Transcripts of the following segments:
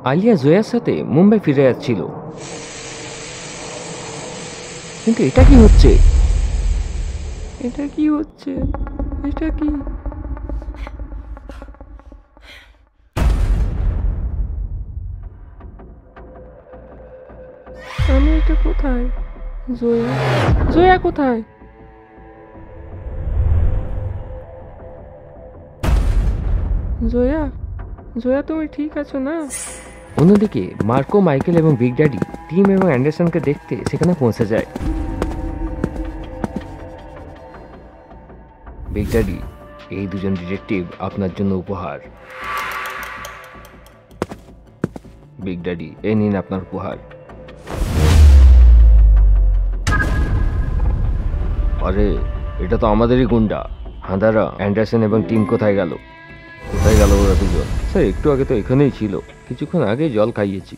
আলিয়া জয়ার সাথে মুম্বাই ফিরে যাচ্ছিল, কিন্তু এটা কি হচ্ছে? এটা কি হচ্ছে? এটা কি? আমি এটা কোথায়? জয়া, জয়া কোথায়? জয়া, জয়া তুমি ঠিক আছো না? অন্যদিকে মার্কো, মাইকেল এবং বিগ ড্যাডি টিম এবং অ্যান্ডারসনকে দেখতে সেখানে পৌঁছে যায়। বিগ ড্যাডি, এই দুজন ডিটেকটিভ আপনার জন্য উপহার। বিগ ড্যাডি, এই নিন আপনার উপহার। আরে, এটা তো আমাদেরই গুন্ডা। হাঁদারা, অ্যান্ডারসন এবং টিম কোথায় গেল? কোথায় গেল ওরা দুজন? স্যার, একটু আগে তো এখানেই ছিল, কিছুক্ষণ আগে জল খাইয়েছি।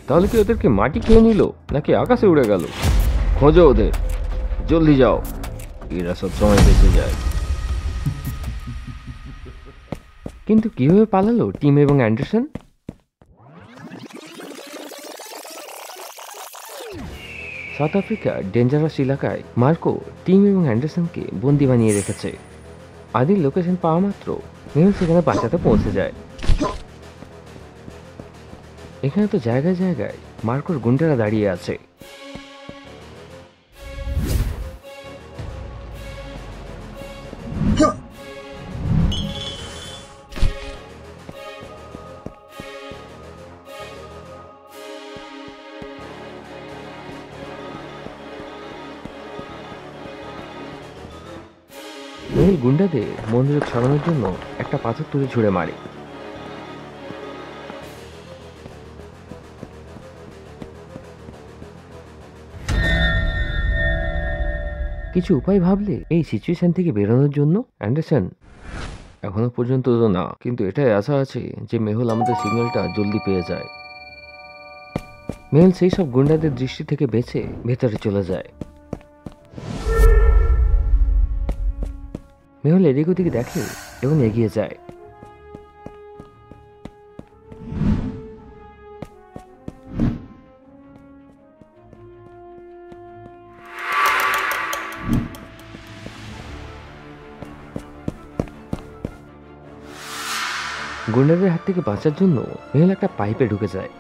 তাহলে কি ওদেরকে মাটি খেয়ে নিল, নাকি আকাশে উড়ে গেল? খোঁজো ওদের, জলদি যাও, এরা সব সময় বেঁচে যায়। কিন্তু কিভাবে পালালো টিম এবং অ্যান্ডারসন? সাউথ আফ্রিকার ডেঞ্জারাস এলাকায় মার্কো টিম এবং অ্যান্ডারসনকে বন্দি বানিয়ে রেখেছে। আদির লোকেশন পাওয়া মাত্র মেহুল সেখানে বাঁচাতে পৌঁছে যায়। এখানে তো জায়গায় জায়গায় মার্কোর গুন্ডারা দাঁড়িয়ে আছে। মেহুল গুন্ডাদের মনোযোগ সরানোর জন্য একটা পাথর তুলে ছুঁড়ে মারে। কিছু উপায় ভাবলে এই সিচুয়েশন থেকে বেরোনোর জন্য? অ্যান্ডারসন, এখনো পর্যন্ত তো না, কিন্তু এটাই আশা আছে যে মেহুল আমাদের সিগন্যালটা জলদি পেয়ে যায়। মেহুল সেই সব গুন্ডাদের দৃষ্টি থেকে বেঁচে ভেতরে চলে যায়। মেহুল এদিক ওদিকে দেখে এবং এগিয়ে যায়। গুন্ডাদের হাত থেকে বাঁচার জন্য মেহুল একটা পাইপে ঢুকে যায়।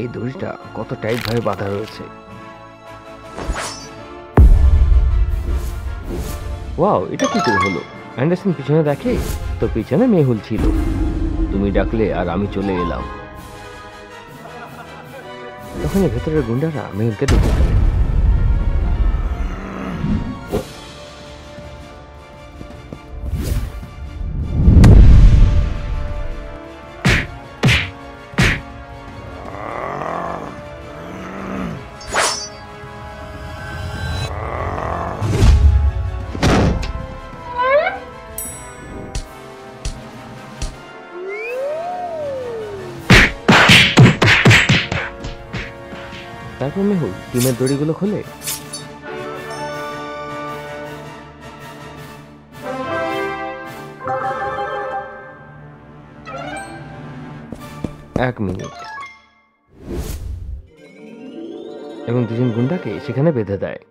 এই দড়িটা কত টাইট ভাবে বাঁধা রয়েছে। ওয়াও, এটা কি করে হলো? অ্যান্ডারসন পিছনে দেখে তো পিছনে মেহুল ছিল। তুমি ডাকলে আর আমি চলে এলাম। তখন ভেতরের গুন্ডারা মেহুলকে দেখে ফেলে। তারপর মেহুল টিমের দড়িগুলো খোলে। এক মিনিট, এবং দুজন গুন্ডাকে সেখানে বেঁধে দেয়।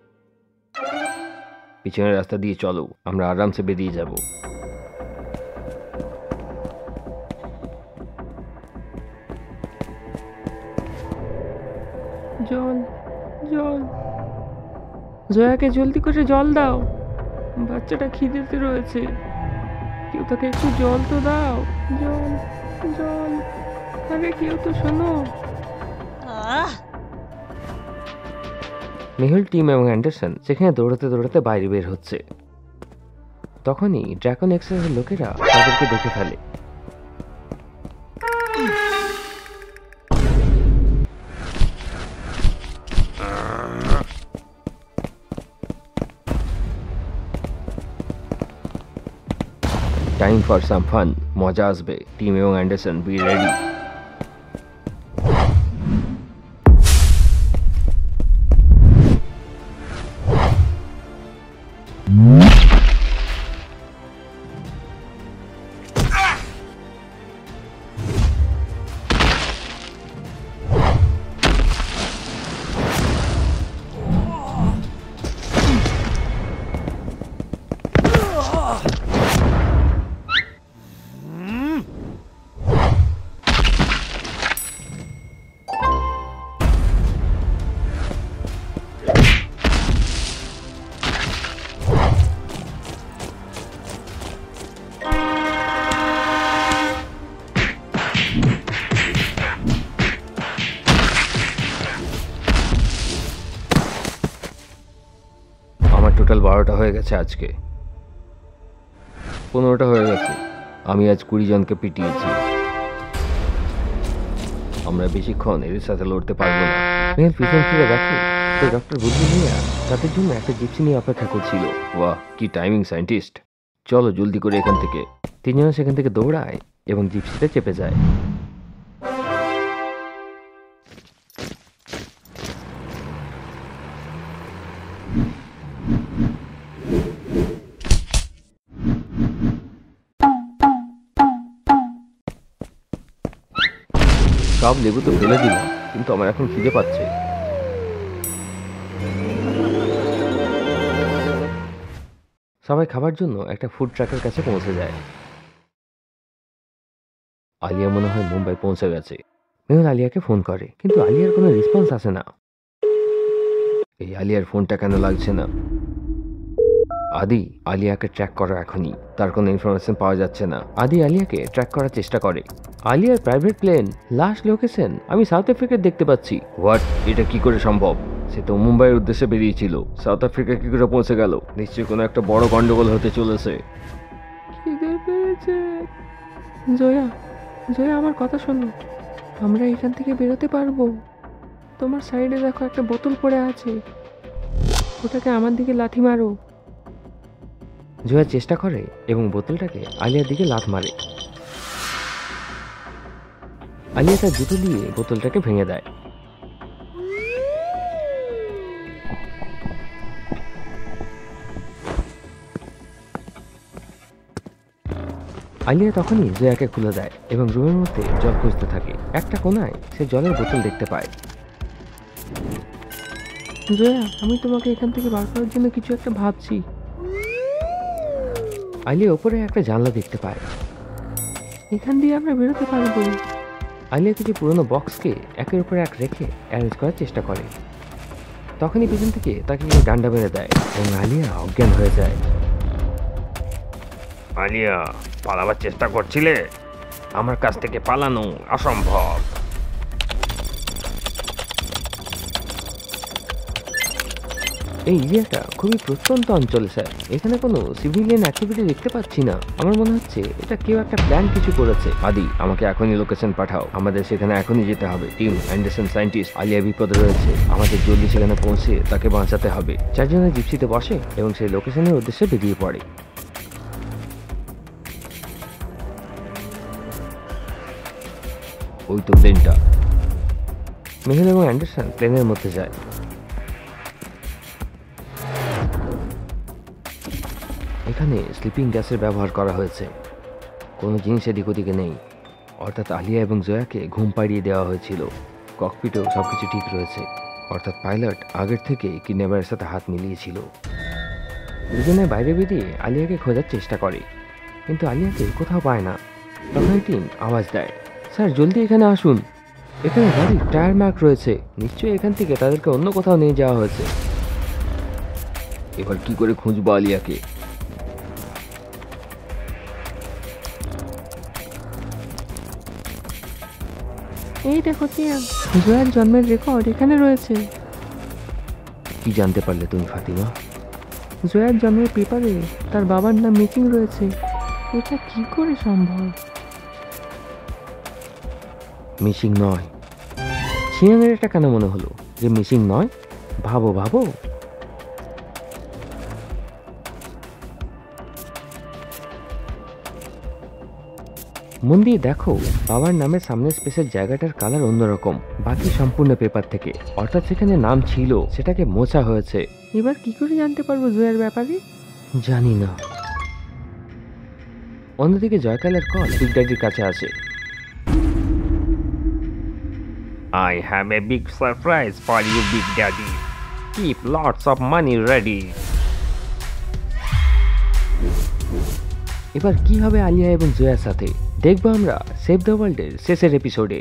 পিছনের রাস্তা দিয়ে চলো, আমরা আরামসে বেরিয়ে যাব। জল, জল, জয়াকে জলদি করে জল দাও, বাচ্চাটা খিদেতে রয়েছে। কেউ তাকে একটু জল তো দাও। জল, জল, আরে কেউ তো শোনো। মেহুল, টিম এবং অ্যান্ডারসন সেখানে দৌড়াতে দৌড়াতে বাইরে বের হচ্ছে। তখনই ড্রাগন এক্সপ্রেসের লোকেরা তাদেরকে দেখে ফেলে। টাইম ফর সাম ফান, মজা আসবে। টিম এবং অ্যান্ডারসন, বি রেডি। টোটাল 12টা হয়ে গেছে। আজকে 15টা হয়ে গেছে। আমি আজ 20 জনকে পিটিয়েছি। আমরা বেশিক্ষণ এদের সাথে লড়তে পারবো না। মেহেল পিছন ফিরে দেখে তো ডক্টর বুদ্ধিমিয়া তাদের জন্য একটা জিপসি নিয়ে অপেক্ষা করছিল। বাহ, কি টাইমিং সায়েন্টিস্ট! চলো জলদি করে এখান থেকে। তিনজন সেখান থেকে দৌড়ায় এবং জিপসিতে চেপে যায়। সব লেবু তো ফেলে দিলাম, কিন্তু আমার এখন খিদে পাচ্ছে। সবাই খাবার জন্য একটা ফুড ট্রাকের কাছে পৌঁছে যায়। আলিয়া মনে হয় মুম্বাই পৌঁছে গেছে। মেহুল আলিয়াকে ফোন করে, কিন্তু আলিয়ার কোনো রেসপন্স আসে না। এই আলিয়ার ফোনটা কেন লাগছে না? আদি আলিয়াকে ট্র্যাক করো এখনই। তার কোনো ইনফরমেশন পাওয়া যাচ্ছে না। আদি আলিয়াকে ট্র্যাক করার চেষ্টা করে। আলিয়ার প্রাইভেট প্লেন, লাস্ট লোকেশন আমি সাউথ আফ্রিকার দেখতে পাচ্ছি। হোয়াট? এটা কি করে সম্ভব? সে তো মুম্বাইয়ের উদ্দেশ্যে বেরিয়েছিল, সাউথ আফ্রিকা কি করে পৌঁছে গেল? নিশ্চয়ই কোনো একটা বড় গন্ডগোল হতে চলেছে। খিদে পেয়েছে। জয়া, জয়া আমার কথা শোনো, আমরা এখান থেকে বেরোতে পারবো। তোমার সাইডে দেখো একটা বোতল পড়ে আছে, ওটাকে আমার দিকে লাথি মারো। জয়া চেষ্টা করে এবং বোতলটাকে আলিয়ার দিকে লাথ মারে। আলিয়া তার জুতো দিয়ে বোতলটাকে ভেঙে দেয়। আলিয়া তখনই জয়াকে খুলে দেয় এবং রুমের মধ্যে জল খুঁজতে থাকে। একটা কোনায় সে জলের বোতল দেখতে পায়। জয়া, আমি তোমাকে এখান থেকে বার করার জন্য কিছু একটা ভাবছি। আলিয়া ওপরে একটা জানলা দেখতে পায়। এখান দিয়ে আমরা বেরোতে পারবো। আলিয়া কিছু পুরোনো বক্সকে একের উপর এক রেখে অ্যারেঞ্জ করার চেষ্টা করে। তখনই পিছন থেকে তাকে কেউ ডান্ডা মেরে দেয় এবং আলিয়া অজ্ঞান হয়ে যায়। আলিয়া, পালাবার চেষ্টা করছিলে? আমার কাছ থেকে পালানো অসম্ভব। এই এরিয়াটা খুবই প্রত্যন্ত অঞ্চলে স্যার। এখানে কোনো সিভিলিয়ান অ্যাক্টিভিটি দেখতে পাচ্ছি না। আমার মনে হচ্ছে এটা কেউ একটা প্ল্যান কিছু করেছে। আদি, আমাকে এখনই লোকেশন পাঠাও। আমাদের সেখানে এখনই যেতে হবে। টিম অ্যান্ডারসন সায়েন্টিস্ট, আলিয়া বিপদে রয়েছে। আমাদের জলদি সেখানে পৌঁছে তাকে বাঁচাতে হবে। চারজনে জিপসিতে বসে এবং সেই লোকেশনের উদ্দেশ্যে বেরিয়ে পড়ে। ওই তো প্লেনটা। মেহুল এবং অ্যান্ডারসন প্লেনের মধ্যে যায়। এখানে স্লিপিং গ্যাসের ব্যবহার করা হয়েছে। কোনো জিনিস এদিক ওদিকে নেই, অর্থাৎ আলিয়া এবং জয়াকে ঘুম পাড়িয়ে দেওয়া হয়েছিল। ককপিটেও সবকিছু ঠিক রয়েছে, অর্থাৎ পাইলট আগের থেকে কিডন্যাপারের সাথে হাত মিলিয়েছিল। দুজনে বাইরে বেরিয়ে আলিয়াকে খোঁজার চেষ্টা করে, কিন্তু আলিয়াকে কোথাও পায় না। তখন টিম আওয়াজ দেয়, স্যার জলদি এখানে আসুন। এখানে গাড়ির টায়ার মার্ক রয়েছে। নিশ্চয়ই এখান থেকে তাদেরকে অন্য কোথাও নিয়ে যাওয়া হয়েছে। এবার কি করে খুঁজবো আলিয়াকে? এই দেখো সিয়াম, জয়ার জন্মের রেকর্ড এখানে রয়েছে। কি জানতে পারলে তুমি ফাতিমা? জয়ার জন্মের পেপারে তার বাবার নাম মিসিং রয়েছে। এটা কি করে সম্ভব? মিসিং নয়। চিয়াংয়ের এটা কেন মনে হলো যে মিসিং নয়? ভাবো ভাবো। মন দিয়ে দেখো, বাবার নামের সামনের স্পেসের জায়গাটার কালার অন্যরকম বাকি সম্পূর্ণ পেপার থেকে। অর্থাৎ সেখানে নাম ছিল, সেটাকে মোছা হয়েছে। এবার কি করে জানতে পারবো জয়ার ব্যাপারে? জানি না। অন্যদিকে জয়কালের কল বিগ ড্যাডির কাছে আসে। I have a big surprise for you, Big Daddy. Keep lots of money ready. এবার কি হবে আলিয়া এবং জয়ার সাথে, দেখবো আমরা সেভ দ্য ওয়ার্ল্ডের শেষের এপিসোডে।